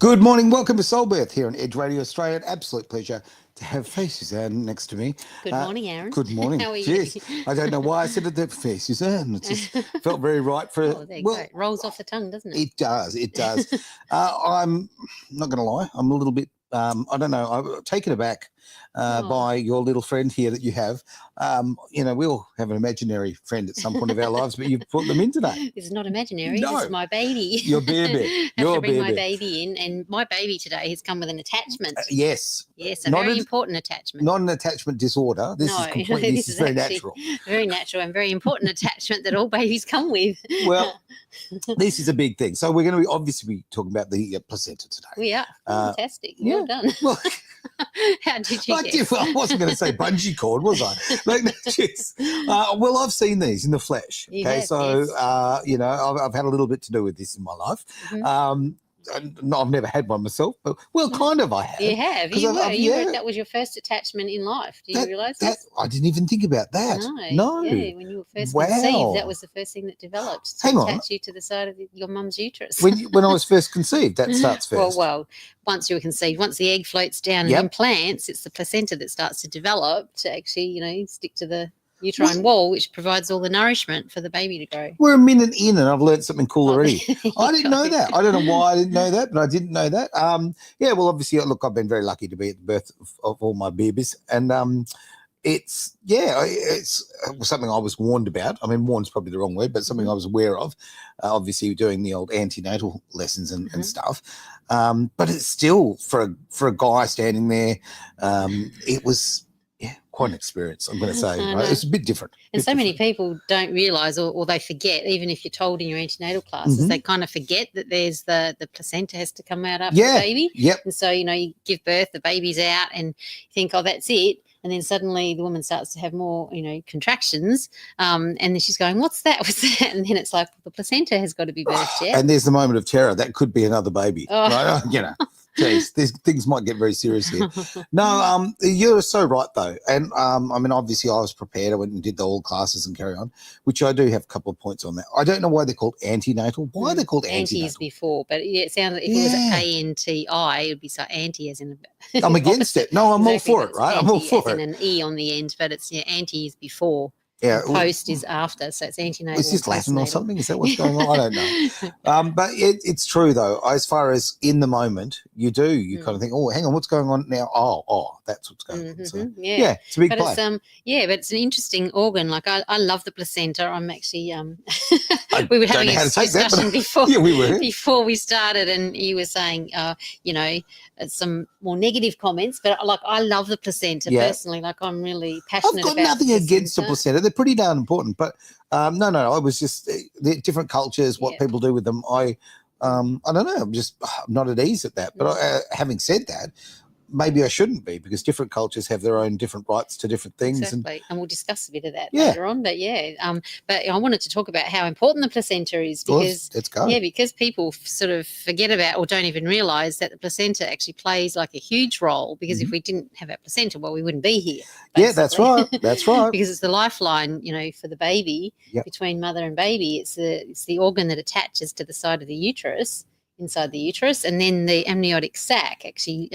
Good morning. Welcome to Soulbirth here on Edge Radio Australia. An absolute pleasure to have Faye Suzanne next to me. Good morning, Aaron. Good morning. How are you? Jeez, I don't know why I said it that Faye Suzanne. It just felt very right for Oh, there you go. It rolls off the tongue, doesn't it? It does. It does. I'm not going to lie. I'm a little bit, I don't know, I'm taken aback by your little friend here that you have. We all have an imaginary friend at some point of our lives, but you've brought them in today. This is not imaginary. No. This is my baby. Your baby. I have to bring my baby in, and my baby today has come with an attachment. Yes. Yes, a very important attachment. Not an attachment disorder. This is completely, this is very natural. Very natural and very important attachment that all babies come with. Well, this is a big thing. So we're going to be obviously talking about the placenta today. We are. Fantastic. Well done. Well, how did you guess? I wasn't going to say bungee cord, was I? Well, I've seen these in the flesh. You okay, have, so yes. I've had a little bit to do with this in my life. Mm-hmm. No, I've never had one myself, but kind of I have. You have. That was your first attachment in life. Do you realise that? I didn't even think about that. No. Yeah, when you were first conceived, that was the first thing that developed to attach you to the side of your mum's uterus. When I was first conceived, that starts first. Well, once you were conceived, once the egg floats down and implants, it's the placenta that starts to develop to actually, stick to the uterine wall, which provides all the nourishment for the baby to grow. We're a minute in and I've learned something cool already. I didn't know that. I don't know why I didn't know that, but I didn't know that. Well, obviously, look, I've been very lucky to be at the birth of all my babies, and it's something I was warned about. I mean, warned's probably the wrong word, but something I was aware of, obviously doing the old antenatal lessons and stuff. But it's still, for a guy standing there, it was quite an experience, I'm going to say. Right? It's a bit different. And so many people don't realise or they forget, even if you're told in your antenatal classes, they kind of forget that there's the placenta has to come out after the baby. Yep. And so, you give birth, the baby's out and you think, oh, that's it. And then suddenly the woman starts to have more, contractions. And then she's going, what's that? What's that? And then it's like, the placenta has got to be birthed yet. And there's the moment of terror. That could be another baby. Right? Geez, things might get very serious here. No, you're so right though. And obviously I was prepared. I went and did the all classes and carry on, which I do have a couple of points on that. I don't know why they're called antenatal. Why are they called antenatal? Anti is before, but it sounds like if it was ANTI, it would be so anti as in a I'm against it. No, I'm all for it, right? I'm all for it. And an E on the end, but it's anti is before. Yeah, post is after, so it's antenatal. Is this Latin or something? Is that what's going on? I don't know. But it's true though. As far as in the moment, you kind of think, oh, hang on, what's going on now? Oh, that's what's going on. So, it's a big play. But it's an interesting organ. Like I love the placenta. I'm actually we were having a discussion before. Yeah, we were before we started, and you were saying, some more negative comments. But I love the placenta personally. Like I'm really passionate about. I've got nothing against the placenta. They're pretty darn important, but no. I was just the different cultures, what people do with them. I don't know. I'm not at ease at that. But having said that, maybe I shouldn't be, because different cultures have their own different rights to different things. Exactly. And we'll discuss a bit of that later on. But but I wanted to talk about how important the placenta is, because because people sort of forget about or don't even realise that the placenta actually plays like a huge role, because if we didn't have our placenta, well, we wouldn't be here. Basically. Yeah, that's right. That's right. Because it's the lifeline, for the baby between mother and baby. It's the organ that attaches to the side of the uterus, inside the uterus, and then the amniotic sac actually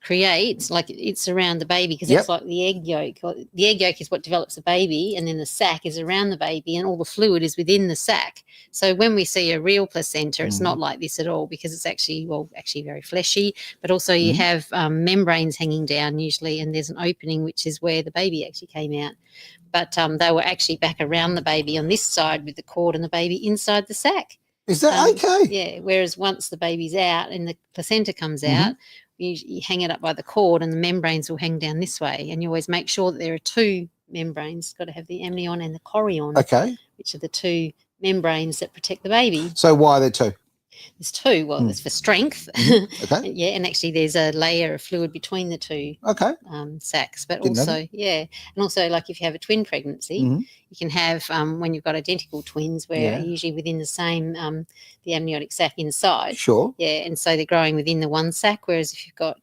creates, like it's around the baby, because it's like the egg yolk. The egg yolk is what develops the baby, and then the sac is around the baby, and all the fluid is within the sac. So when we see a real placenta, it's not like this at all, because it's actually very fleshy, but also you have membranes hanging down usually, and there's an opening which is where the baby actually came out. But they were actually back around the baby on this side with the cord and the baby inside the sac. Is that okay? Yeah, whereas once the baby's out and the placenta comes out, you hang it up by the cord and the membranes will hang down this way, and you always make sure that there are two membranes. Got to have the amnion and the chorion, which are the two membranes that protect the baby. So why are there two? There's two. Well, it's for strength. Okay. And actually there's a layer of fluid between the two sacs. But and also like if you have a twin pregnancy, you can have when you've got identical twins where usually within the same the amniotic sac inside. Sure. Yeah, and so they're growing within the one sac, whereas if you've got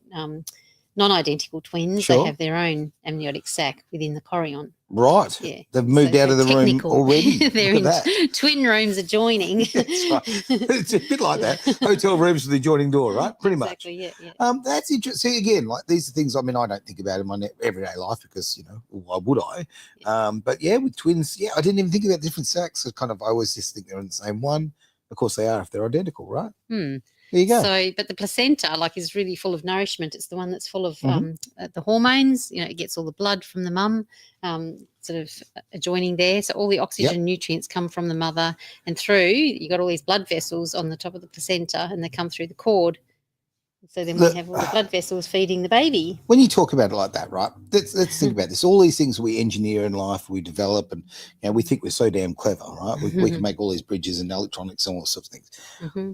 non-identical twins, Sure. they have their own amniotic sac within the chorion. Right. Yeah. They've moved out of the room technical. already. They're Look at in twin rooms adjoining. That's right. It's a bit like that. Hotel rooms with the adjoining door, right? Pretty exactly, much. Yeah. That's interesting. See, again, like these are things, I mean, I don't think about in my everyday life because, why would I? But yeah, with twins, I didn't even think about different sacs. I always just think they're in the same one. Of course they are if they're identical, right? There you go. So, but the placenta, is really full of nourishment. It's the one that's full of the hormones. It gets all the blood from the mum, sort of adjoining there. So all the oxygen nutrients come from the mother and through. You got all these blood vessels on the top of the placenta, and they come through the cord. So then we have all the blood vessels feeding the baby. When you talk about it like that, right? Let's think about this. All these things we engineer in life, we develop, and we think we're so damn clever, right? We can make all these bridges and electronics and all sorts of things.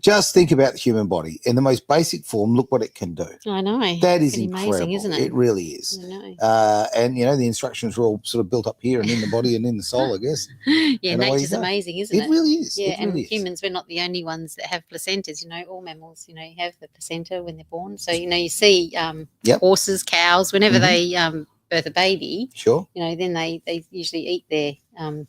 Just think about the human body in the most basic form. Look what it can do. I know. That is incredible, amazing, isn't it? It really is. I know. And the instructions are all sort of built up here and in the body and in the soul, I guess. Yeah, nature's amazing, isn't it? It really is. Yeah, really and humans, we're not the only ones that have placentas. All mammals, have the placenta when they're born. So you see horses, cows, whenever they birth a baby. Sure. Then they usually eat their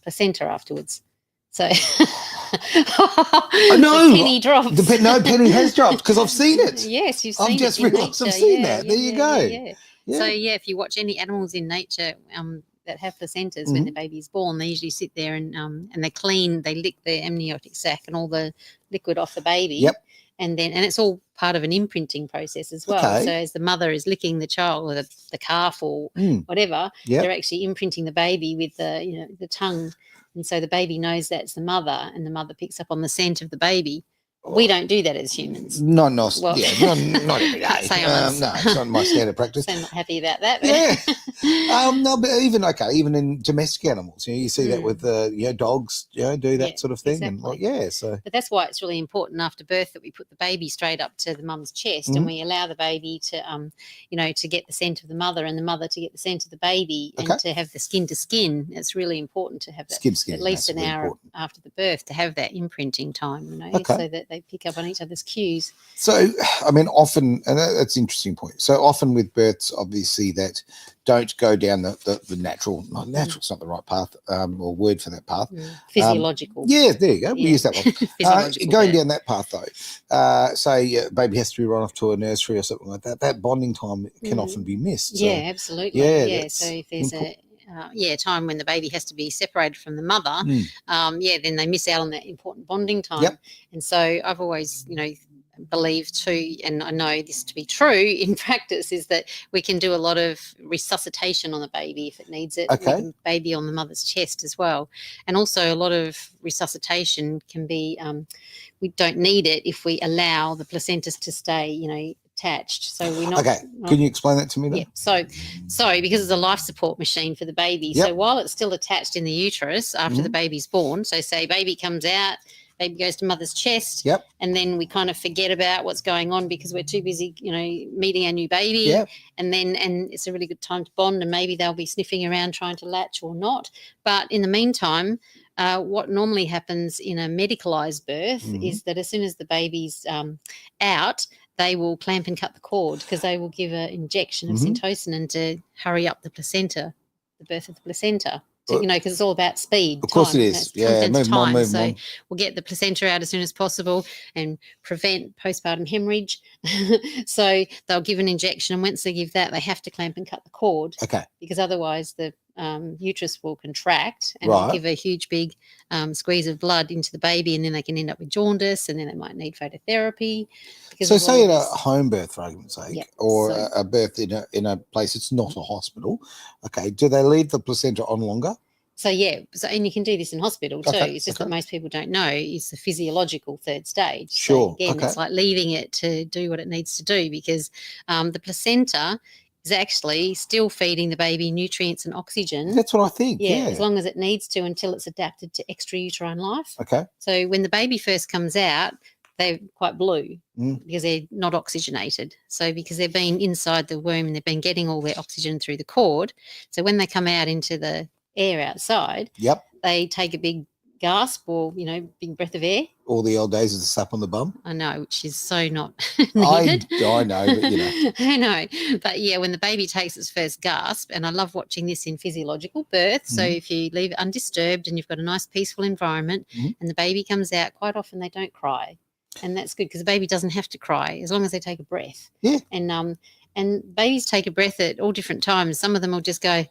placenta afterwards. So I know. Penny dropped. No, Penny has dropped because I've seen it. Yes, you've seen I've it. just realised I've seen that. There you go. Yeah. So if you watch any animals in nature that have placentas when the baby's born, they usually sit there and they lick their amniotic sac and all the liquid off the baby. Yep. And it's all part of an imprinting process as well. Okay. So as the mother is licking the child or the calf or whatever, they're actually imprinting the baby with the tongue. And so the baby knows that's the mother, and the mother picks up on the scent of the baby. We don't do that as humans. Not Well, not every day. Say No, it's not my standard practice. So I'm not happy about that. Yeah. No, but even in domestic animals, you see that with dogs, do that sort of thing, exactly. and so. But that's why it's really important after birth that we put the baby straight up to the mum's chest, and we allow the baby to, to get the scent of the mother, and the mother to get the scent of the baby, and to have the skin to skin. It's really important to have that skin to skin, at least an hour after the birth to have that imprinting time, so that they pick up on each other's cues. So, I mean, often, and that's an interesting point. So often with births, obviously, that don't go down the natural, natural's not the right path or word for that path. Physiological. There you go. We use that one. Physiological going down that path, though, say baby has to be run off to a nursery or something like that, that bonding time can often be missed. So, absolutely. So if there's time when the baby has to be separated from the mother, then they miss out on that important bonding time. And so I've always, believe too, and I know this to be true in practice, is that we can do a lot of resuscitation on the baby if it needs it, with the baby on the mother's chest as well. And also a lot of resuscitation can be, we don't need it if we allow the placentas to stay, attached. So we're not. Can you explain that to me then? Yeah. So because it's a life support machine for the baby. So while it's still attached in the uterus after the baby's born, so say baby comes out, baby goes to mother's chest, and then we kind of forget about what's going on because we're too busy, meeting our new baby, and it's a really good time to bond, and maybe they'll be sniffing around trying to latch or not. But in the meantime, what normally happens in a medicalised birth is that as soon as the baby's out, they will clamp and cut the cord because they will give an injection of syntocin to hurry up the placenta, the birth of the placenta. Because it's all about speed. Of course it is. Move on. So we'll get the placenta out as soon as possible and prevent postpartum hemorrhage. So they'll give an injection, and once they give that, they have to clamp and cut the cord. Because otherwise the uterus will contract and will give a huge big squeeze of blood into the baby, and then they can end up with jaundice, and then they might need phototherapy. So say at a home birth, for argument's sake, or a birth in a place it's not a hospital, do they leave the placenta on longer? So and you can do this in hospital too. It's just that most people don't know it's the physiological third stage. Sure. So again, it's like leaving it to do what it needs to do, because the placenta is actually still feeding the baby nutrients and oxygen. That's what I think. Yeah. As long as it needs to, until it's adapted to extrauterine life. Okay. So when the baby first comes out, they're quite blue because they're not oxygenated. So because they've been inside the womb and they've been getting all their oxygen through the cord. So when they come out into the air outside, they take a big gasp or, big breath of air. All the old days of the slap on the bum. I know, which is so not I needed. know, but I know. But yeah, when the baby takes its first gasp, and I love watching this in physiological birth. So if you leave it undisturbed and you've got a nice peaceful environment and the baby comes out, quite often they don't cry. And that's good because the baby doesn't have to cry as long as they take a breath. Yeah. And babies take a breath at all different times. Some of them will just go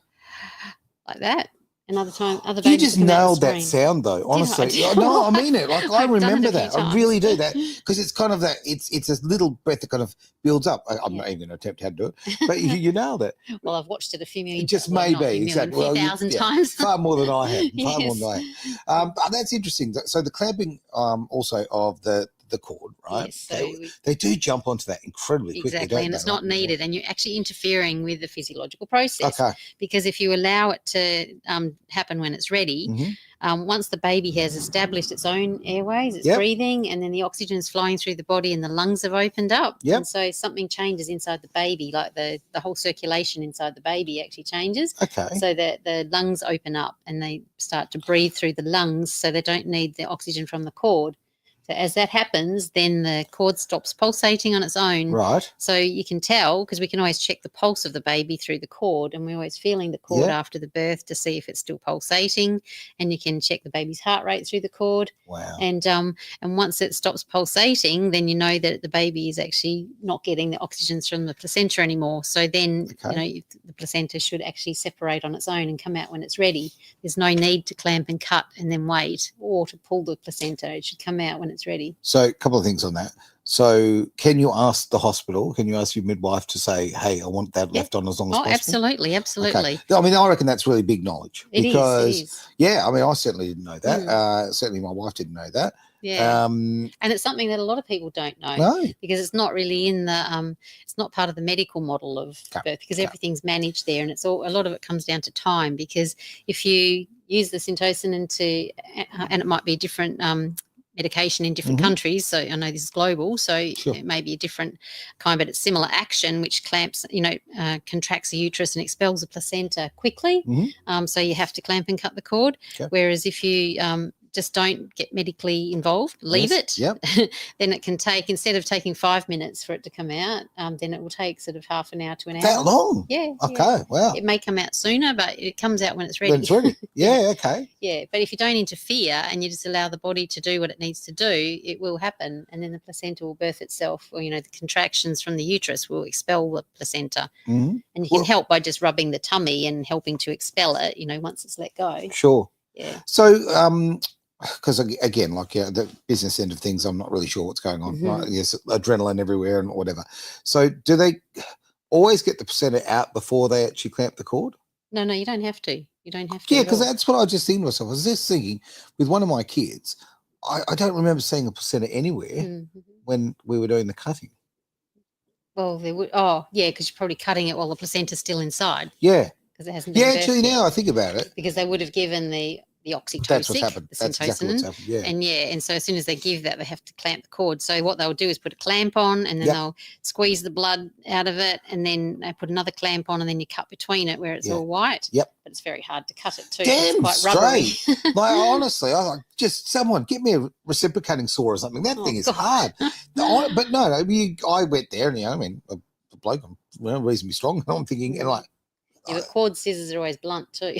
like that. And other babies. You just nailed that sound, though. Honestly, no, I mean it. Like I remember that. I really do that because it's kind of that. It's a little breath that kind of builds up. I'm not even going to attempt how to do it, but you nailed it. Well, I've watched it a few million. Just maybe exactly. A few thousand times. Far more than I have. Far more than I have. But that's interesting. So the clamping also of the cord, right? Yes, so they do jump onto that incredibly quickly. Exactly, and it's not needed, and you're actually interfering with the physiological process. Okay. Because if you allow it to happen when it's ready, once the baby has established its own airways, it's breathing, and then the oxygen is flowing through the body and the lungs have opened up. And so something changes inside the baby, like the whole circulation inside the baby actually changes. Okay. So that the lungs open up and they start to breathe through the lungs, so they don't need the oxygen from the cord. So as that happens, then the cord stops pulsating on its own. Right. So you can tell, because we can always check the pulse of the baby through the cord, and we're always feeling the cord after the birth to see if it's still pulsating, and you can check the baby's heart rate through the cord. Wow. And once it stops pulsating, then you know that the baby is actually not getting the oxygen from the placenta anymore. So then, the placenta should actually separate on its own and come out when it's ready. There's no need to clamp and cut and then wait, or to pull the placenta. It should come out when it's ready. So a couple of things on that. So can you ask the hospital, can you ask your midwife to say, hey, I want that left on as long as possible? Absolutely. Okay. I mean, I reckon that's really big knowledge. It is. Yeah, I mean, I certainly didn't know that. Certainly my wife didn't know that. Yeah. And it's something that a lot of people don't know. No. Because it's not really in the it's not part of the medical model of birth, because everything's managed there, and it's a lot of it comes down to time, because if you use the Syntocin and it might be a different medication in different countries, so I know this is global, so it may be a different kind, but it's similar action, which clamps, contracts the uterus and expels the placenta quickly. So you have to clamp and cut the cord. Whereas if you just don't get medically involved, leave it, then it can take, instead of taking 5 minutes for it to come out, then it will take sort of half an hour to an hour. That long? Yeah. Okay, wow. It may come out sooner, but it comes out when it's ready. When it's ready. Yeah, okay. Yeah, but if you don't interfere and you just allow the body to do what it needs to do, it will happen, and then the placenta will birth itself, or, the contractions from the uterus will expel the placenta. And you can help by just rubbing the tummy and helping to expel it, once it's let go. Sure. Yeah. So, because again, like the business end of things, I'm not really sure what's going on. Right? Yes, adrenaline everywhere and whatever. So, do they always get the placenta out before they actually clamp the cord? No, you don't have to. You don't have to. Yeah, because that's what I just thinking to myself. I was just thinking with one of my kids, I don't remember seeing a placenta anywhere when we were doing the cutting. Well, they would. Oh, yeah, because you're probably cutting it while the placenta's still inside. Yeah. Because it hasn't been birthed actually, yet. now I think about it. Because they would have given the oxytocin, that's what's happened. That's exactly what's happened. Yeah. And so as soon as they give that, they have to clamp the cord. So what they'll do is put a clamp on, and then they'll squeeze the blood out of it, and then they put another clamp on, and then you cut between it where it's all white. Yep. But it's very hard to cut it too. Damn it's quite rubbery. straight. Like, honestly, I was like, just someone get me a reciprocating saw or something. That thing is hard. But no, I went there, and I mean, the bloke, I'm reasonably strong, and I'm thinking, and like. Yeah, but cord scissors are always blunt too,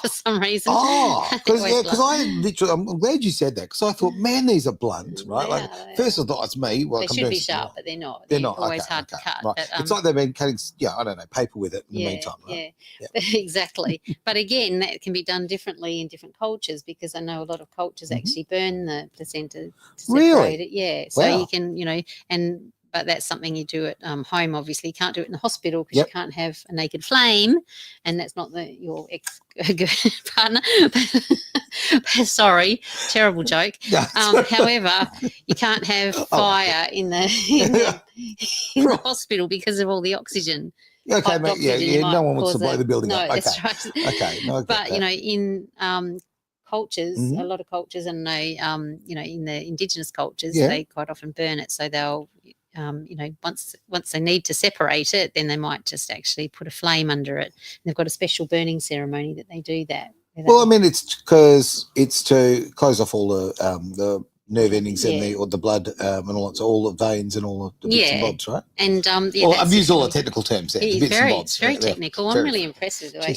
for some reason. Oh, because I literally, I'm glad you said that, because I thought, man, these are blunt, right? Like, first I thought it's me. Well, they should be sharp, but they're not. They're not always hard to cut. Right. But, it's like they've been cutting, I don't know, paper with it in the meantime. Right? Yeah. Exactly. But again, that can be done differently in different cultures, because I know a lot of cultures actually burn the placenta to separate it. Yeah. So you can, but that's something you do at home. Obviously, you can't do it in the hospital, because you can't have a naked flame, and that's not your ex partner. Sorry, terrible joke. However, you can't have fire in the hospital because of all the oxygen. Okay, mate, no one wants to blow the building up. Okay. That's right. Okay, no, but in cultures, a lot of cultures, and in the indigenous cultures, they quite often burn it, so they'll. Once they need to separate it, then they might just actually put a flame under it. And they've got a special burning ceremony that they do that, Well, I mean, it's because it's to close off all the nerve endings and the blood and all that, so all the veins and all the bits and bobs, right? And well, I've used all the technical terms there. The bits and bobs. It's very technical. I'm really impressed with the way.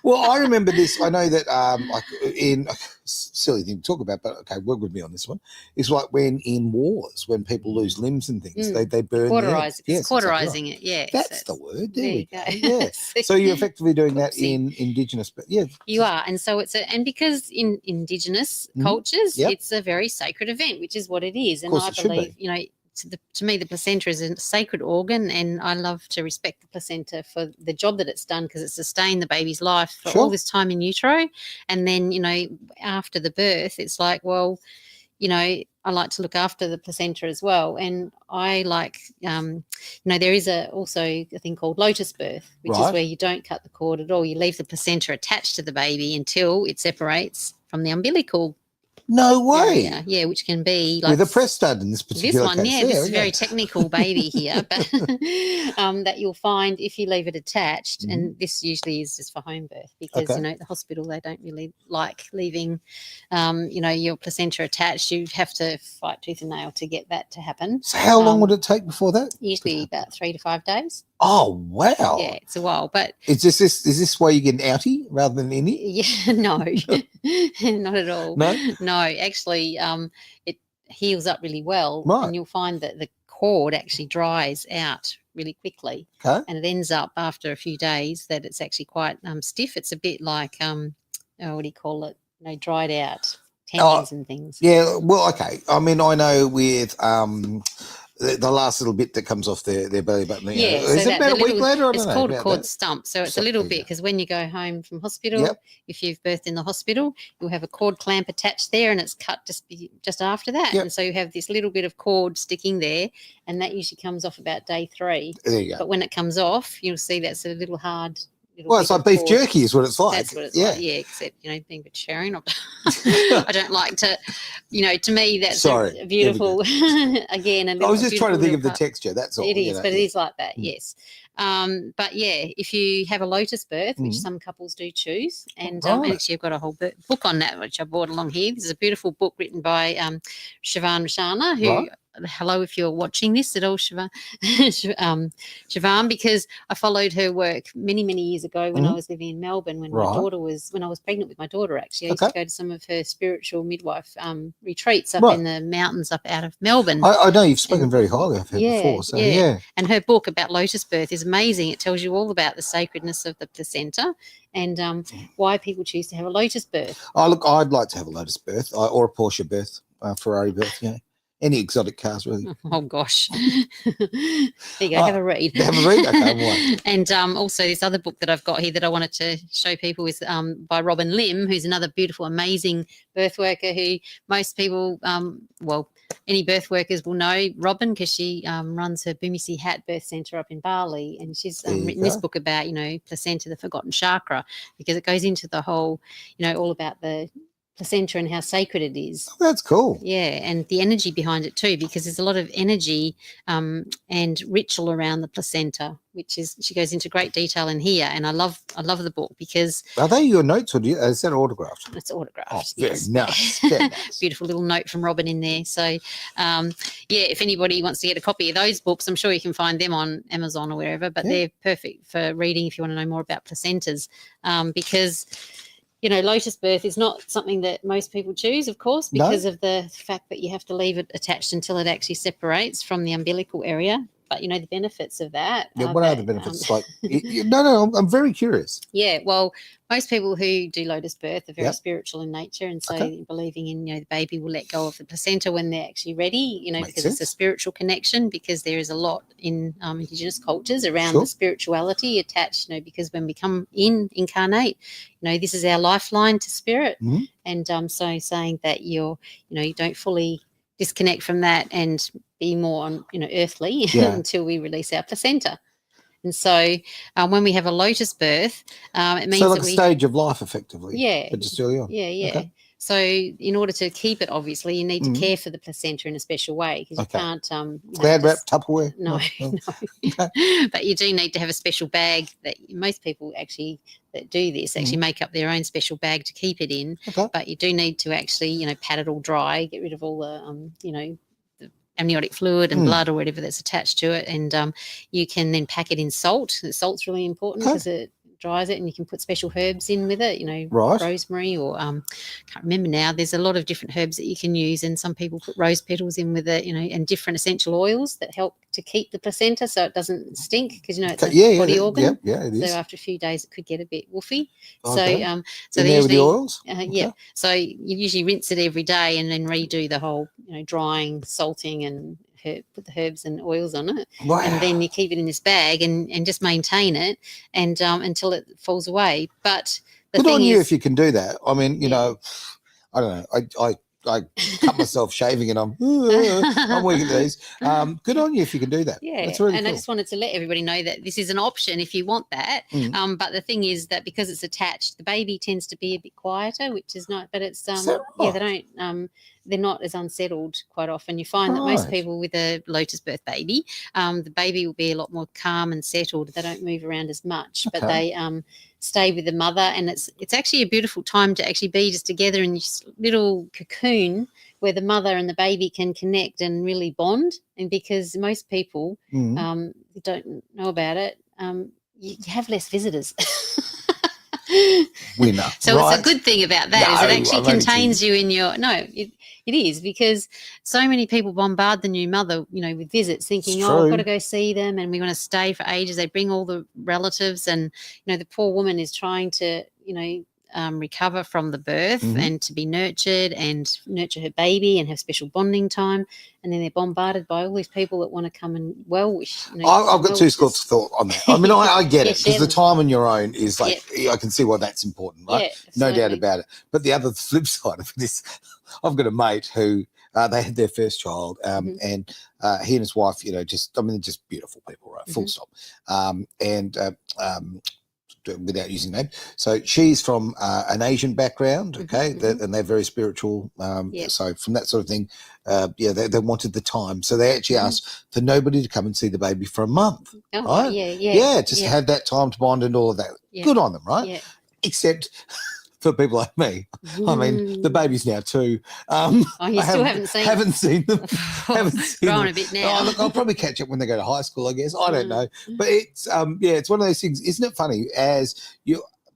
Well, I remember this. I know that like in silly thing to talk about, but okay, work with me on this one. It's like when in wars, when people lose limbs and things, they burn cauterizing it. Yeah, that's the word. There we go. Yeah. So you're effectively doing that in Indigenous, but you are. And so and because in Indigenous cultures, it's a very sacred event, which is what it is. And I believe, to me, the placenta is a sacred organ, and I love to respect the placenta for the job that it's done, because it's sustained the baby's life for all this time in utero. And then, after the birth, it's like, well, I like to look after the placenta as well. And I like, there is also a thing called lotus birth, which is where you don't cut the cord at all. You leave the placenta attached to the baby until it separates from the umbilical. No way. Yeah, which can be like with a press stud in this particular case. This is a very technical baby here, but that you'll find if you leave it attached, and this usually is just for home birth, because the hospital, they don't really like leaving your placenta attached. You have to fight tooth and nail to get that to happen. So how long would it take before that? Usually about 3 to 5 days. Oh wow! Yeah, it's a while, but is this why you get an outie rather than an innie? Yeah, no, not at all. No, actually, it heals up really well, and you'll find that the cord actually dries out really quickly, and it ends up after a few days that it's actually quite stiff. It's a bit like what do you call it? Dried out tendons and things. Yeah, well, okay. I mean, I know with the last little bit that comes off their belly button. Is it about a week later? It's called a cord stump. So it's a little bit, because when you go home from hospital, if you've birthed in the hospital, you'll have a cord clamp attached there, and it's cut just after that. And so you have this little bit of cord sticking there, and that usually comes off about day 3. There you go. But when it comes off, you'll see that's a little hard. Well, it's like beef jerky is what it's like. That's what it's like, except, being vegetarian. I don't like to, to me, that's a beautiful, again. I was just trying to think of the texture, that's all. It is, but it is like that, yes. But, if you have a lotus birth, which some couples do choose, and actually I've got a whole book on that, which I brought along here. This is a beautiful book written by Suzanne, who... Hello, if you're watching this at all, Siobhan, because I followed her work many, many years ago when I was living in Melbourne, when my daughter when I was pregnant with my daughter, actually. I used to go to some of her spiritual midwife retreats up in the mountains up out of Melbourne. I know you've spoken very highly of her before. So, And her book about lotus birth is amazing. It tells you all about the sacredness of the placenta and why people choose to have a lotus birth. Oh, look, I'd like to have a lotus birth or a Porsche birth, Ferrari birth, Any exotic cars, really. Oh, gosh. There you go. Have a read. Have a read? Okay, and also this other book that I've got here that I wanted to show people is by Robin Lim, who's another beautiful, amazing birth worker who most people, any birth workers will know Robin, because she runs her Bumisi Hat Birth Centre up in Bali, and she's written this book about, placenta, the forgotten chakra, because it goes into the whole, all about the placenta and how sacred it is. Oh, that's cool. Yeah, and the energy behind it too, because there's a lot of energy and ritual around the placenta, which is, she goes into great detail in here, and I love the book because... Are they your notes, or is that autographed? It's autographed. Oh, very nice. Very nice. Beautiful little note from Robin in there. So, if anybody wants to get a copy of those books, I'm sure you can find them on Amazon or wherever, but they're perfect for reading if you want to know more about placentas, because... lotus birth is not something that most people choose, of course, because of the fact that you have to leave it attached until it actually separates from the umbilical area. But, the benefits of that. Yeah, what are the benefits? No, I'm very curious. Yeah, well, most people who do lotus birth are very spiritual in nature, and so believing in, the baby will let go of the placenta when they're actually ready, because it's a spiritual connection, because there is a lot in Indigenous cultures around the spirituality attached, because when we come incarnate, this is our lifeline to spirit. And so saying that you don't fully disconnect from that and be more on, earthly until we release our placenta. And so when we have a lotus birth, it means so like a stage of life, effectively. Yeah. But just early on. Yeah. Okay. So in order to keep it, obviously, you need to care for the placenta in a special way, because you can't Glad wrap Tupperware. No. Okay. But you do need to have a special bag that most people actually that do this actually make up their own special bag to keep it in. Okay. But you do need to actually, pat it all dry, get rid of all the, the amniotic fluid and blood or whatever that's attached to it. And you can then pack it in salt. The salt's really important because it dries it, and you can put special herbs in with it, rosemary or can't remember now. There's a lot of different herbs that you can use, and some people put rose petals in with it, and different essential oils that help to keep the placenta so it doesn't stink, because it's a body organ. Yeah, it is. So after a few days it could get a bit woofy. Okay. So in they there usually, with the oils? yeah. So you usually rinse it every day and then redo the whole drying, salting, and put the herbs and oils on it. Wow. And then you keep it in this bag and just maintain it and until it falls away. But the good thing on is, you if you can do that. I mean, I don't know. I cut myself shaving and I'm weak at these. Good on you if you can do that. Yeah, that's really and cool. I just wanted to let everybody know that this is an option if you want that. But the thing is that because it's attached, the baby tends to be a bit quieter, which is not. But it's they don't. They're not as unsettled quite often. You find that most people with a lotus birth baby, the baby will be a lot more calm and settled. They don't move around as much, but they stay with the mother, and it's actually a beautiful time to actually be just together in this little cocoon where the mother and the baby can connect and really bond. And because most people who don't know about it, you have less visitors. Winner. So it's a good thing about that, is it actually contains you in your it is, because so many people bombard the new mother, with visits, thinking, I've got to go see them and we want to stay for ages. They bring all the relatives, and the poor woman is trying to recover from the birth and to be nurtured and nurture her baby and have special bonding time, and then they're bombarded by all these people that want to come and wish. I've got two schools of thought on that. I mean, I get it, because the time on your own is like, I can see why that's important, right? No doubt about it. But the other flip side of this, I've got a mate who they had their first child, and he and his wife, just beautiful people, right? Full stop. Without using name. So she's from an Asian background, okay, and they're very spiritual. So from that sort of thing, they wanted the time. So they actually asked for nobody to come and see the baby for a month, right? Just to have that time to bond and all of that. Good on them, right? Except for people like me, I mean, the baby's now 2. You still haven't seen them. Growing a bit now. Oh, look, I'll probably catch up when they go to high school, I guess. I don't know. But it's it's one of those things. Isn't it funny?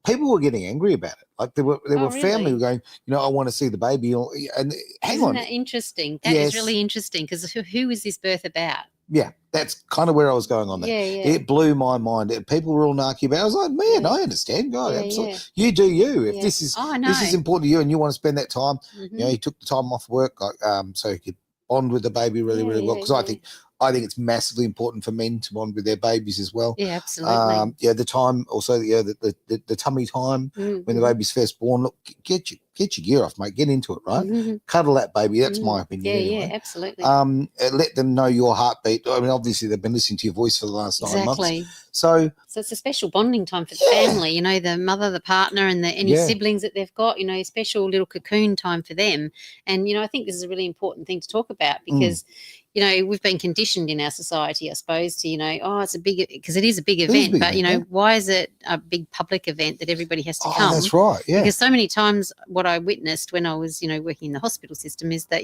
People were getting angry about it. Like there were family who were going, I want to see the baby. And hang on. Isn't that interesting? That is really interesting, because who is this birth about? Yeah, that's kind of where I was going on that. It blew my mind. People were all narky about it. I was like, man, I understand. God, absolutely. You do you. If this is important to you and you want to spend that time, he took the time off work so he could bond with the baby really, really well. Because I think it's massively important for men to bond with their babies as well. Yeah, absolutely. The time also, the tummy time when the baby's first born. Look, get your gear off, mate. Get into it, right? Cuddle that baby. That's my opinion. Yeah, absolutely. Let them know your heartbeat. I mean, obviously they've been listening to your voice for the last 9 months. So it's a special bonding time for the family. The mother, the partner, and any siblings that they've got. Special little cocoon time for them. And I think this is a really important thing to talk about, because we've been conditioned in our society, I suppose, to, it's a big, because it is a big event, but, why is it a big public event that everybody has to come? That's right, yeah. Because so many times what I witnessed when I was, working in the hospital system is that,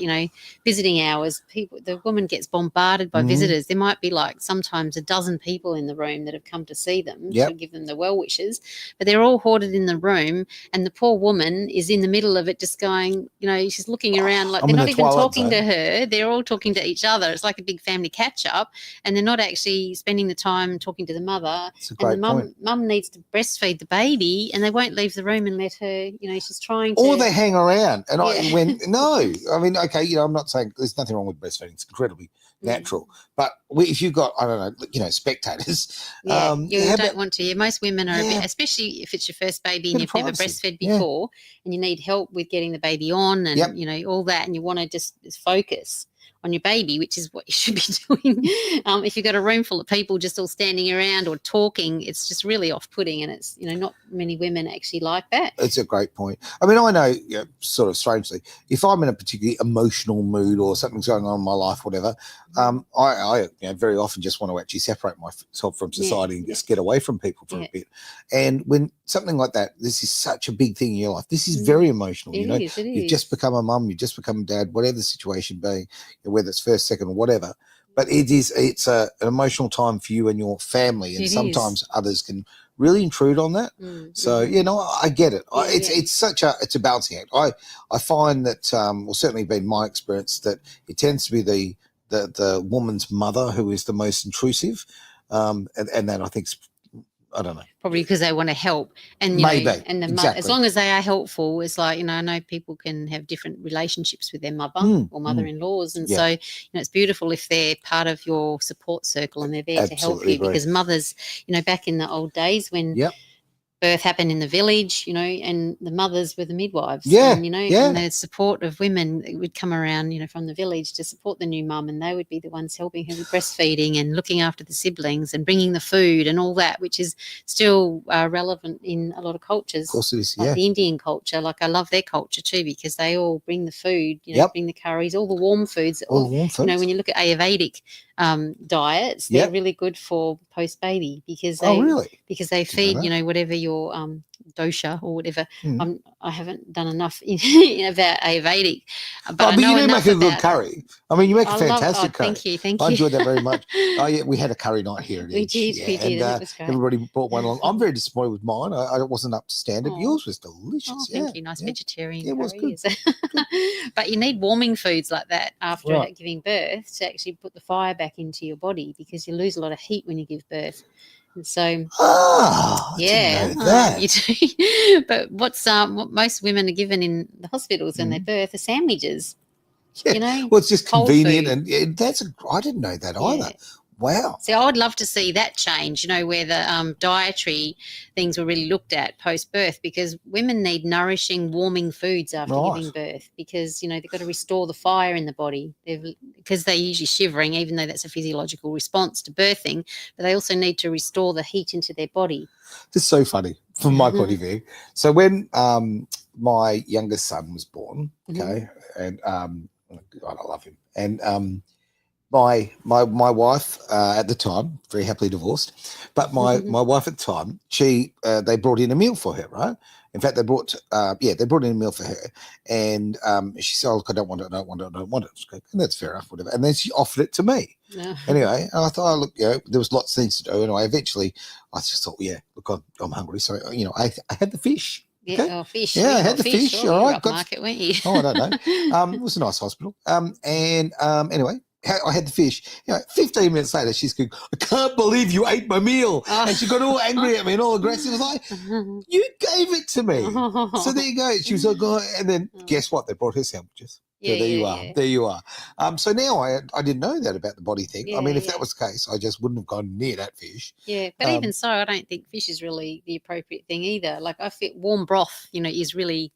visiting hours, the woman gets bombarded by visitors. There might be sometimes a dozen people in the room that have come to see them to give them the well wishes, but they're all hoarded in the room, and the poor woman is in the middle of it just going, she's looking around like they're not even talking to her. They're all talking to each other. It's like a big family catch up, and they're not actually spending the time talking to the mother. And the mum needs to breastfeed the baby, and they won't leave the room and let her, she's trying to. Or they hang around. And I'm not saying there's nothing wrong with breastfeeding. It's incredibly natural. But if you've got, spectators. You don't want to. Most women are, especially if it's your first baby and you've never breastfed before, and you need help with getting the baby on and, all that, and you want to just focus on your baby, which is what you should be doing. If you've got a room full of people just all standing around or talking, it's just really off-putting, and it's, you know, not many women actually like that. It's a great point. I mean, I know, you know, sort of strangely, if I'm in a particularly emotional mood or something's going on in my life, whatever, I you know, very often just want to actually separate myself from society and just get away from people for a bit. And when something like that, this is such a big thing in your life. This is very emotional. You know, you've just become a mum, you've just become a dad, whatever the situation be, you know, whether it's first, second, or whatever. But it's an emotional time for you and your family, and sometimes others can really intrude on that. So you know, I get it. It's a balancing act. I find that well, certainly been my experience that it tends to be the woman's mother who is the most intrusive, and then I think I don't know. Probably because they want to help, and you know, and the as long as they are helpful, it's like, you know, I know people can have different relationships with their mother or mother-in-laws, and so, you know, it's beautiful if they're part of your support circle and they're there to help you. Because mothers, you know, back in the old days when birth happened in the village, you know, and the mothers were the midwives. And, you know, and the support of women would come around, you know, from the village to support the new mum, and they would be the ones helping her with breastfeeding and looking after the siblings and bringing the food and all that, which is still relevant in a lot of cultures. Of course it is, like the Indian culture. Like, I love their culture too, because they all bring the food, you know, bring the curries, all the warm foods. All the warm foods. You know, when you look at Ayurvedic diets, they're really good for post-baby, because they feed, you know, whatever your dosha or whatever. I haven't done enough about Ayurvedic, but you do make a good curry. I mean, you make a fantastic curry. Thank you. I enjoyed that very much. We had a curry night here at Edge. We did, and it was great. Everybody brought one along. I'm very disappointed with mine. I wasn't up to standard. Yours was delicious. Thank you. Nice vegetarian curry. It was good. But you need warming foods like that after giving birth to actually put the fire back into your body, because you lose a lot of heat when you give birth. And so, I didn't know that. You do. But what most women are given in the hospitals when they birth are sandwiches. You know, well, it's just convenient, and I didn't know that either. Wow. See, I would love to see that change, you know, where the dietary things were really looked at post-birth, because women need nourishing, warming foods after giving birth, because, you know, they've got to restore the fire in the body, because they're usually shivering, even though that's a physiological response to birthing, but they also need to restore the heat into their body. It's so funny from my point of view. So when my youngest son was born, and God, I love him, and my wife at the time, very happily divorced, but my wife at the time, they brought in a meal for her, right? In fact, they brought in a meal for her, and she said, "Oh, look, I don't want it. And that's fair enough, whatever." And then she offered it to me. Anyway, and I thought, look, you know, there was lots of things to do. Anyway, eventually, I just thought, look, I'm hungry, so, you know, I had the fish. Fish. Yeah, I had the fish. All right, market, weren't you? I don't know. It was a nice hospital. Anyway, I had the fish. You know, 15 minutes later, she's going, "I can't believe you ate my meal." And she got all angry at me and all aggressive. I was like, "You gave it to me." So there you go. She was like, "Oh," and then guess what? They brought her sandwiches. So there you are. So now I didn't know that about the body thing. I mean, if that was the case, I just wouldn't have gone near that fish. Yeah, but even so, I don't think fish is really the appropriate thing either. Like, I feel warm broth, you know, is really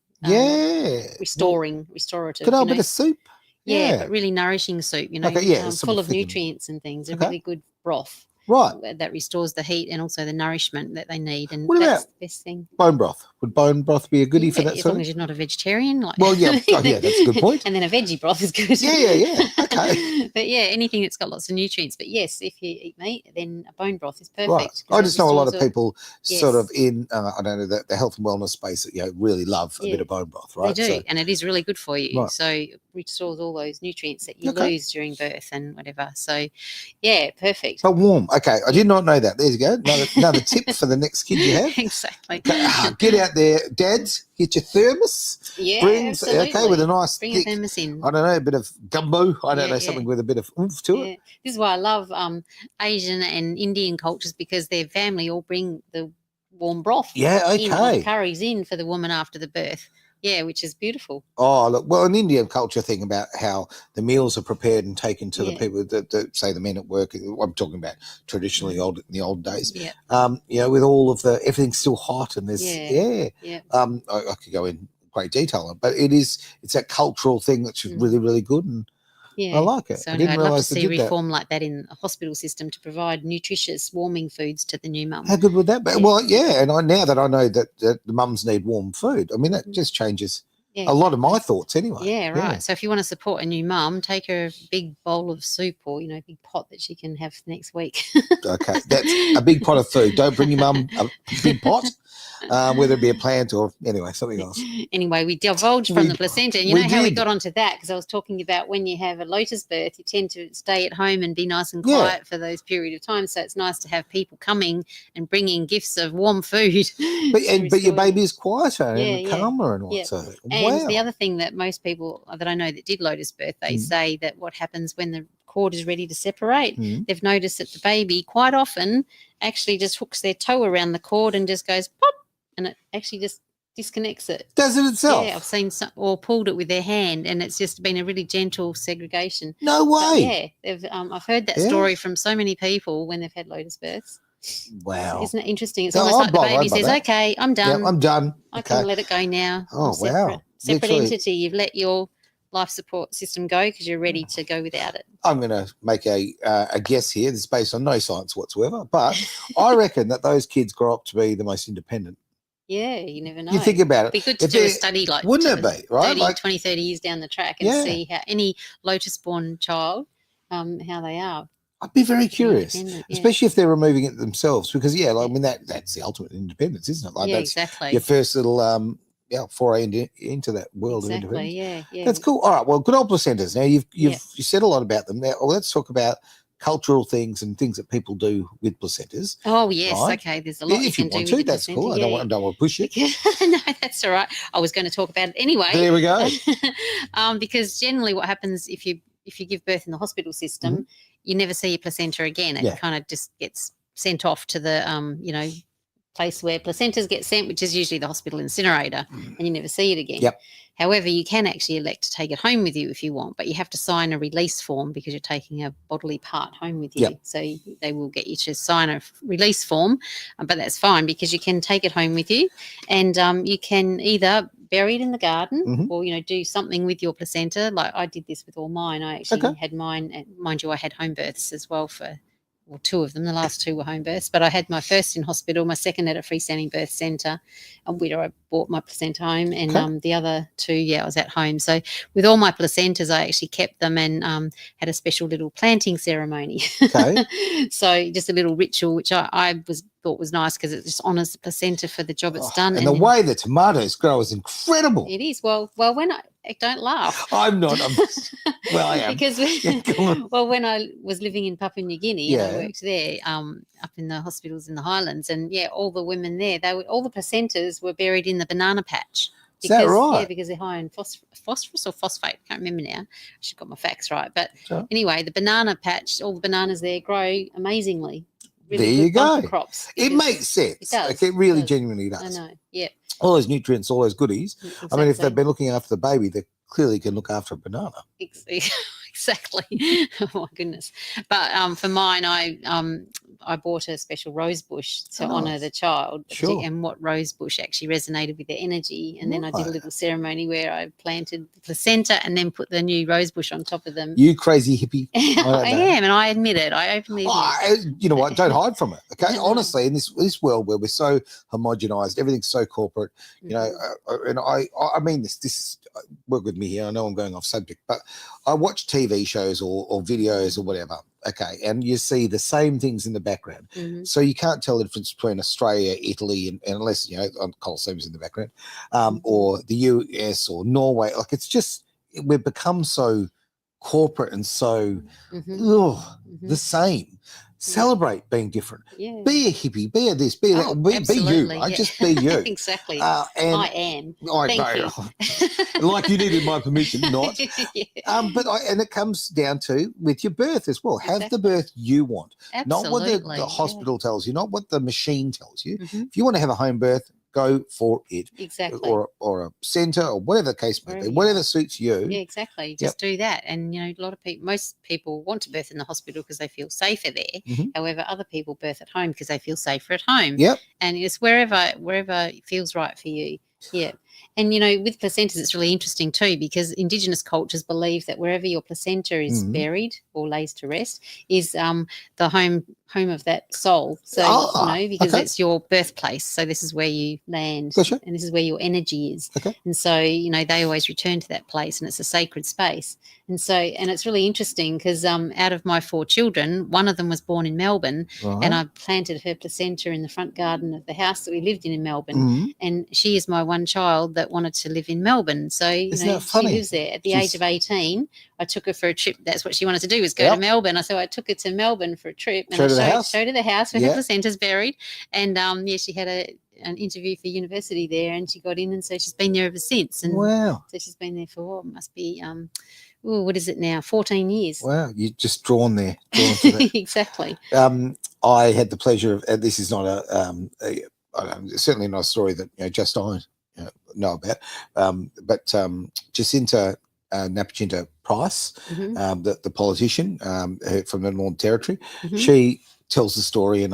restorative. Could I have a bit of soup? Yeah, but really nourishing soup, you know, full of nutrients and things, a really good broth. Right. That restores the heat and also the nourishment that they need. And that's the best thing. Bone broth? Would bone broth be a goodie for that as long as you're not a vegetarian. Well, that's a good point. And then a veggie broth is good. Yeah. Okay. But anything that's got lots of nutrients. But yes, if you eat meat, then a bone broth is perfect. Right. I just know a lot of people sort of in, I don't know, the health and wellness space that, you know, really love a bit of bone broth, right? They do, and it is really good for you. Right. So it restores all those nutrients that you lose during birth and whatever. So, perfect. But warm. Okay, I did not know that. There you go. Another tip for the next kid you have. Exactly. Okay, get out there, dads. Get your thermos. Yeah, absolutely. With a nice Bring a thermos in. I don't know, a bit of gumbo. I don't know, something with a bit of oomph to it. This is why I love Asian and Indian cultures, because their family all bring the warm broth. Yeah, okay. Curries in for the woman after the birth. Yeah, which is beautiful. Oh, look, well, an Indian culture thing about how the meals are prepared and taken to the people that say the men at work. I'm talking about traditionally in the old days. Yeah. You know, with all of everything's still hot and there's I could go in great detail on it, but it's that cultural thing that's really, really good. And Yeah. I like it. So I anyway, didn't I'd love to realise they see did that. reform like that in a hospital system to provide nutritious, warming foods to the new mum. How good would that be? Yeah. Well, yeah, and now that I know that the mums need warm food, I mean, that just changes a lot of my thoughts anyway. Yeah, right. So if you want to support a new mum, take her a big bowl of soup or, a big pot that she can have next week. Okay, that's a big pot of food. Don't bring your mum a big pot, whether it be a plant or anyway something else. Anyway, we divulged from the placenta, and you we know how we did. got onto that because I was talking about when you have a lotus birth, you tend to stay at home and be nice and quiet for those period of time. So it's nice to have people coming and bringing gifts of warm food. But your baby is quieter and calmer and what. So and the other thing that most people that I know that did lotus birth, they say that what happens when the cord is ready to separate, they've noticed that the baby quite often actually just hooks their toe around the cord and just goes pop, and it actually just disconnects it. Does it itself? Yeah, I've seen some, or pulled it with their hand, and it's just been a really gentle segregation. No way. But yeah, I've heard that story from so many people when they've had lotus births. Wow. Isn't it interesting? It's almost like the baby says, okay, I'm done. Yeah, I'm done. I can let it go now. Oh, wow. Separate entity. You've let your life support system go because you're ready to go without it. I'm going to make a guess here. This is based on no science whatsoever, but I reckon that those kids grow up to be the most independent. Yeah, you never know. You think about it. It'd be good to do a study like wouldn't it be, right? 30 years down the track and see how any lotus-born child, how they are. I'd be very curious, especially if they're removing it themselves, because I mean that's the ultimate independence, isn't it? Like that's exactly. Your first little foray into that world of independence. Yeah. That's cool. All right, well, good old placentas. Now you said a lot about them. Now let's talk about cultural things and things that people do with placentas. Oh yes, right? Okay. There's a lot if you can want do. To, that's cool. I don't want to push you. No, that's all right. I was going to talk about it anyway. There we go. Because generally, what happens if you give birth in the hospital system, you never see your placenta again. It kind of just gets sent off to the place where placentas get sent, which is usually the hospital incinerator, and you never see it again. Yep. However, you can actually elect to take it home with you if you want, but you have to sign a release form because you're taking a bodily part home with you. Yep. So they will get you to sign a release form, but that's fine because you can take it home with you, and you can either bury it in the garden or, do something with your placenta. Like I did this with all mine. I actually had mine, and mind you, I had home births as well two of them. The last two were home births, but I had my first in hospital, my second at a freestanding birth centre, where I brought my placenta home, and the other two, I was at home. So with all my placentas, I actually kept them and had a special little planting ceremony. Okay. So just a little ritual, which I thought was nice because it just honours the placenta for the job it's done. And the way the tomatoes grow is incredible. It is. Well, when I don't laugh. I'm not. Well, I am. Because when I was living in Papua New Guinea, and I worked there up in the hospitals in the Highlands, and all the women there, all the placentas were buried in the banana patch. Is that right? Yeah, because they're high in phosphorus or phosphate. I can't remember now. I should have got my facts right. But anyway, the banana patch, all the bananas there grow amazingly. Really there you go. Crops. It makes sense. It does. Like it really genuinely does. I know. Yeah. All those nutrients, all those goodies. Exactly. I mean, if they've been looking after the baby, they clearly can look after a banana. Exactly. Oh my goodness. But for mine, I bought a special rose bush to honour the child. Sure. And what rose bush actually resonated with their energy. And then I did a little ceremony where I planted the placenta and then put the new rose bush on top of them. You crazy hippie. I am, and I admit it. I openly admit it. You know what? Don't hide from it. Okay. Honestly, in this world where we're so homogenized, everything's so corporate, and I mean this work with me here. I know I'm going off subject, but I watch TV shows or videos or whatever. Okay, and you see the same things in the background. So you can't tell the difference between Australia, Italy, and unless Colosseum's in the background, or the US or Norway. Like it's just we've become so corporate and so the same. Celebrate being different. Yeah. Be a hippie. Be a this. Be that. Be you. I just be you. Exactly. And I am. Thank you. Like you needed my permission, not. And it comes down to with your birth as well. Have the birth you want, not what the hospital tells you, not what the machine tells you. If you want to have a home birth, go for it. Exactly. Or a centre or whatever the case may be, whatever suits you. Yeah, exactly. Just do that. And, a lot of people, most people want to birth in the hospital because they feel safer there. However, other people birth at home because they feel safer at home. Yep. And it's wherever it feels right for you. Yeah. And, with placentas, it's really interesting too, because Indigenous cultures believe that wherever your placenta is buried or lays to rest is the home of that soul. So, because it's your birthplace. So this is where you land, and this is where your energy is. And so, they always return to that place, and it's a sacred space. And so, and it's really interesting because out of my 4 children, one of them was born in Melbourne, and I planted her placenta in the front garden of the house that we lived in Melbourne. And she is my one child that wanted to live in Melbourne. So, she lives there. At the age of 18, I took her for a trip. That's what she wanted to do, was go to Melbourne. So I took her to Melbourne for a trip, and showed her the house where her placenta's buried. And she had an interview for university there, and she got in, and so she's been there ever since. And so she's been there for must be what is it now? 14 years. Wow, you're just drawn there. To that. Exactly. I had the pleasure of, and this is not certainly not a story that just I know about, but Jacinta Napacinta Price, the politician from the Northern Territory, she tells the story, and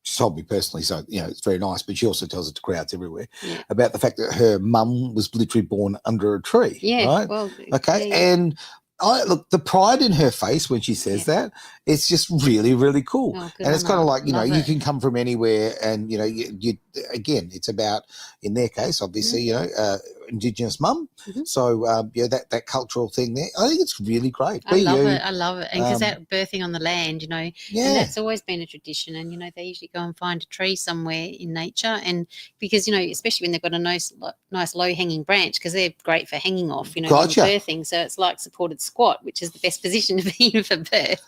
she told me personally, so it's very nice, but she also tells it to crowds everywhere about the fact that her mum was literally born under a tree. Right? Well, and look, the pride in her face when she says that, it's just really, really cool. And it's kind of like, you can come from anywhere, and you again, it's about, in their case, obviously, Indigenous mum. So that cultural thing there, I think it's really great. I love it. And because that birthing on the land, and that's always been a tradition. And they usually go and find a tree somewhere in nature, and because especially when they've got a nice low hanging branch, because they're great for hanging off, birthing. So it's like supported squat, which is the best position to be in for birth.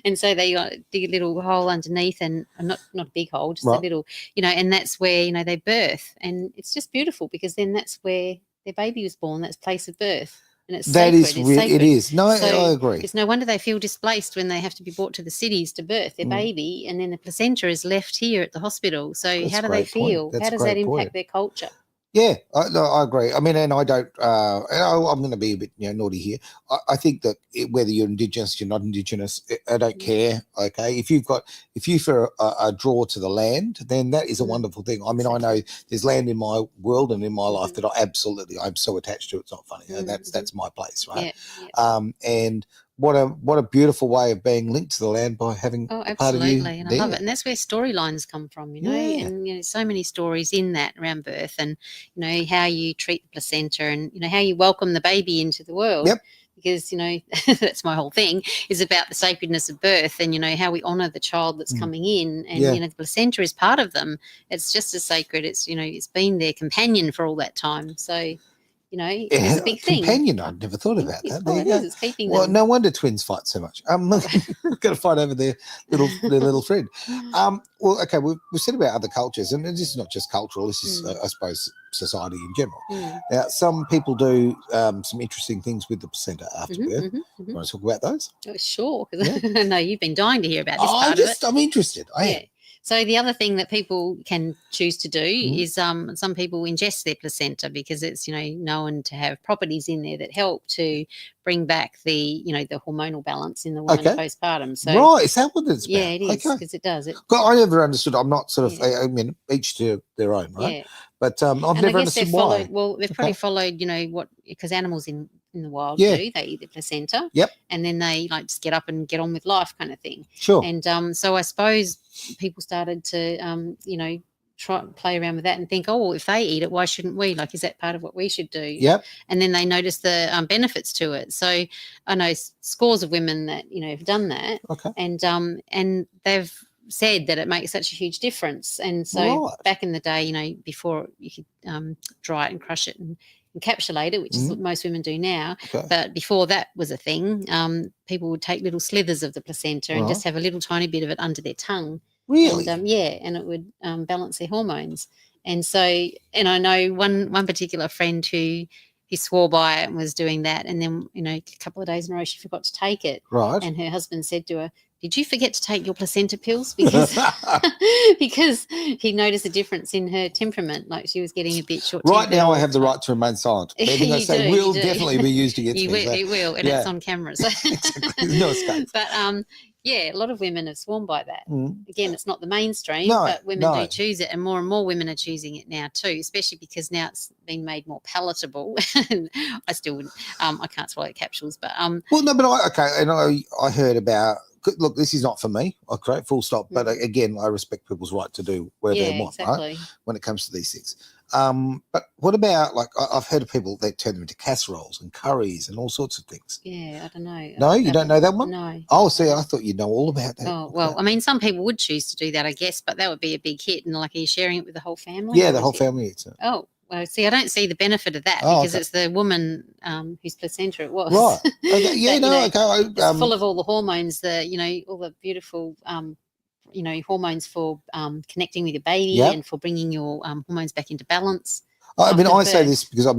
And so they dig a little hole underneath, and not a big hole, just a little, and that's where they birth. And it's just beautiful, because then that's where their baby was born. That's place of birth, and it's sacred. It is. No, so I agree. It's no wonder they feel displaced when they have to be brought to the cities to birth their baby, and then the placenta is left here at the hospital. So how do they feel? How does that impact their culture? Yeah, I agree. I mean, and I don't. I'm going to be a bit naughty here. I think that whether you're Indigenous, you're not Indigenous, I don't care. Okay, if you feel a draw to the land, then that is a wonderful thing. I mean, I know there's land in my world and in my life that I'm so attached to. It's not funny. That's my place, right? And what a beautiful way of being linked to the land by having part of you absolutely, and I love it. And that's where storylines come from, and so many stories in that around birth, and how you treat the placenta, and how you welcome the baby into the world. Because that's my whole thing, is about the sacredness of birth, and how we honor the child that's coming in, and the placenta is part of them. It's just as sacred. It's it's been their companion for all that time. So it's a big thing. Companion, I'd never thought about that. It's keeping them. No wonder twins fight so much. Got to fight over their little friend. Well, okay, we've said about other cultures, and this is not just cultural. This is, I suppose, society in general. Now, some people do some interesting things with the placenta after birth. You want to talk about those? Oh, sure, because I know you've been dying to hear about this part of it. I'm interested. I am. So the other thing that people can choose to do is some people ingest their placenta, because it's known to have properties in there that help to bring back the the hormonal balance in the woman postpartum. So is that what it's about? Yeah, it is, because it does. I never understood. I'm not sort of. I mean, each to their own, right? Yeah. But I've never understood why. Well, they've probably followed, because animals in the wild do. They eat the placenta. And then they just get up and get on with life, kind of thing. Sure. And so I suppose people started to, try play around with that and think, if they eat it, why shouldn't we? Is that part of what we should do? And then they notice the benefits to it. So I know scores of women that have done that. And they've said that it makes such a huge difference. And so back in the day, before you could dry it and crush it and encapsulate it, which is what most women do now. But before that was a thing, people would take little slithers of the placenta and just have a little tiny bit of it under their tongue. Really? And, and it would balance their hormones. And so, and I know one particular friend who swore by it and was doing that, and then a couple of days in a row she forgot to take it. Right. And her husband said to her, "Did you forget to take your placenta pills?" Because because he noticed a difference in her temperament, she was getting a bit short. Right now, I have the right to remain silent. Anything I say will definitely be used against me. It will, and it's on camera. So. No escape. But Yeah, a lot of women have sworn by that. Again, it's not the mainstream, No, but women no. do choose it, and more women are choosing it now too, especially because now it's been made more palatable. I still wouldn't, I can't swallow capsules, but Well, no, but I heard about. Look, this is not for me. Okay, full stop. But again, I respect people's right to do where they want, exactly. right? When it comes to these things. But what about, like, I've heard of people that turn them into casseroles and curries and all sorts of things. Yeah, I don't know. No, you don't know that one? No. Oh, see, I thought you'd know all about that. Oh, well, I mean, some people would choose to do that, I guess, but that would be a big hit. And like, are you sharing it with the whole family? Yeah, the whole family eats it. Oh, well, see, I don't see the benefit of that because it's the woman whose placenta it was. Right. Okay. Yeah, it's full of all the hormones, all the beautiful, hormones for connecting with your baby and for bringing your hormones back into balance. I mean, I say this because I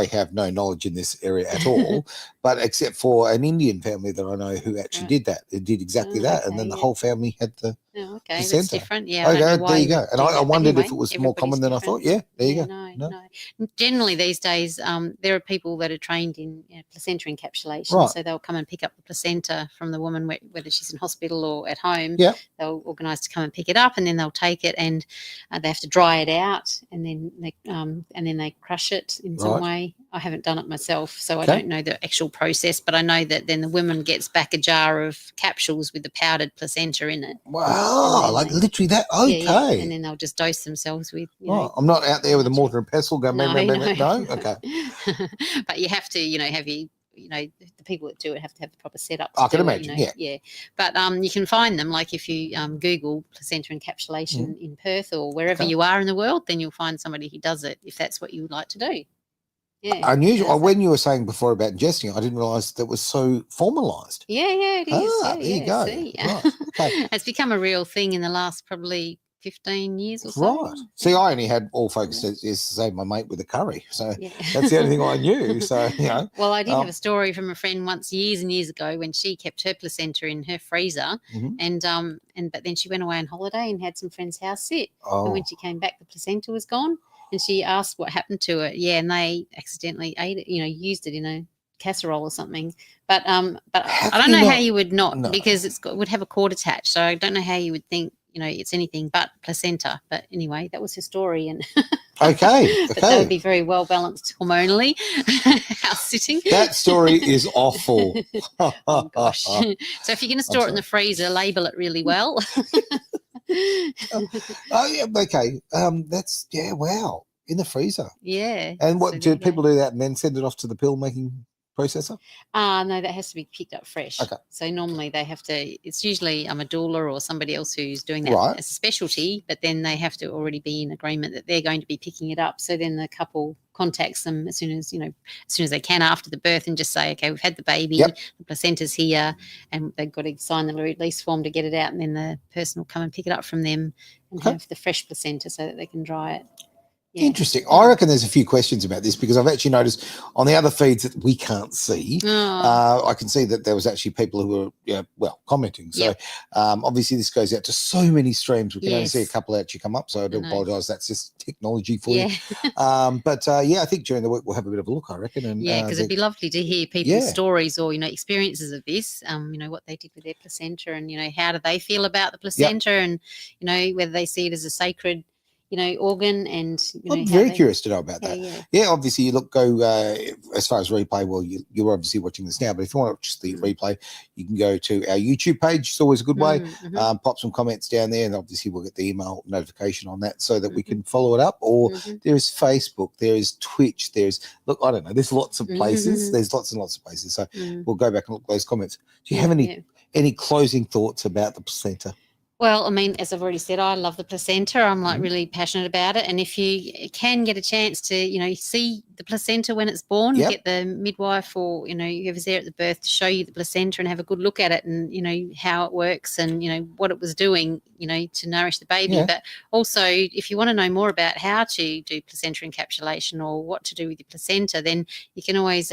have no knowledge in this area at all, but except for an Indian family that I know who actually did that. It did exactly that. And then the whole family had the placenta. That's different. Yeah. Okay, I don't know why there you go. And I wondered if it was more common than I thought. Yeah, there you go. No. Generally, these days, there are people that are trained in placenta encapsulation. Right. So they'll come and pick up the placenta from the woman, whether she's in hospital or at home. Yeah. They'll organise to come and pick it up, and then they'll take it and they have to dry it out, and then they crush it in some way. I haven't done it myself, so I don't know the actual process, but I know that then the woman gets back a jar of capsules with the powdered placenta in it. Wow, like literally that. Okay. Yeah. And then they'll just dose themselves with, I'm not out there with a mortar and pestle going, no? Okay. But you have to, have the people that do it have to have the proper setup. I can imagine, yeah. But you can find them, like if you Google placenta encapsulation in Perth or wherever you are in the world, then you'll find somebody who does it if that's what you would like to do. Yeah. Unusual. When you were saying before about ingesting, I didn't realise that was so formalised. Yeah, it is. There you go. See, Right. Okay. It's become a real thing in the last probably 15 years or so. Right. See, I only had all focused is to say my mate with a curry. So that's the only thing I knew. So, Well, I did have a story from a friend once years and years ago when she kept her placenta in her freezer but then she went away on holiday and had some friend's house sit. Oh. And when she came back, the placenta was gone. And she asked what happened to it. Yeah, and they accidentally ate it, used it in a casserole or something. But I don't know how you would not because it would have a cord attached. So I don't know how you would think, it's anything but placenta. But anyway, that was her story. And okay. But that would be very well balanced hormonally, house sitting. That story is awful. Oh, gosh. So if you're going to store it in the freezer, label it really well. Okay. Wow. In the freezer. Yeah. And what do people do that and then send it off to the pill making processor? No, that has to be picked up fresh. Okay. So normally they have to, it's usually a doula or somebody else who's doing that as a specialty, but then they have to already be in agreement that they're going to be picking it up. So then the couple contacts them as soon as they can after the birth and just say, okay, we've had the baby, the placenta's here, and they've got to sign the release form to get it out, and then the person will come and pick it up from them and have the fresh placenta so that they can dry it. Yeah. Interesting. I reckon there's a few questions about this because I've actually noticed on the other feeds that we can't see, I can see that there was actually people who were commenting. So obviously this goes out to so many streams. We can only see a couple actually come up. So I do apologise. That's just technology for you. But I think during the week we'll have a bit of a look, I reckon. And because it'd be lovely to hear people's stories or, experiences of this, what they did with their placenta and, how do they feel about the placenta and, whether they see it as a sacred organ and I'm very curious to know about that. Yeah, obviously you go as far as replay. Well, you're obviously watching this now, but if you want to watch the replay, you can go to our YouTube page. It's always a good way. Pop some comments down there, and obviously we'll get the email notification on that so that we can follow it up. Or there's Facebook, there is Twitch, there's I don't know. There's lots of places. There's lots and lots of places. So we'll go back and look at those comments. Do you have any closing thoughts about the placenta? Well, I mean, as I've already said, I love the placenta. I'm really passionate about it. And if you can get a chance to, see the placenta when it's born, get the midwife or, whoever's there at the birth to show you the placenta and have a good look at it and, how it works and, what it was doing, to nourish the baby. Yeah. But also, if you want to know more about how to do placenta encapsulation or what to do with your placenta, then you can always,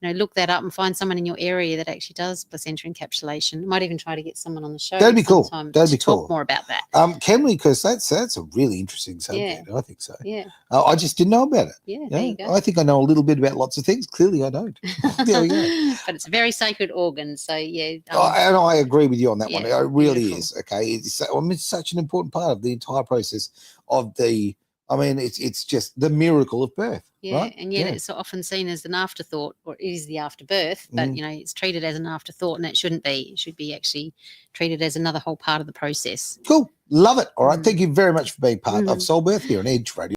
look that up and find someone in your area that actually does placenta encapsulation. You might even try to get someone on the show. That'd be cool. That'd be talk more about that. Can we? Because that's a really interesting subject. I think so. Yeah. I just didn't know about it. Yeah, there you go. I think I know a little bit about lots of things. Clearly, I don't. There we go. But it's a very sacred organ. So, yeah. And I agree with you on that one. It really beautiful. is. Okay. It's such an important part of the entire process of the, it's just the miracle of birth. Yeah, right? and yet it's often seen as an afterthought, or it is the afterbirth, but it's treated as an afterthought, and it shouldn't be. It should be actually treated as another whole part of the process. Cool. Love it. All right. Thank you very much for being part of Soulbirth here on Edge Radio.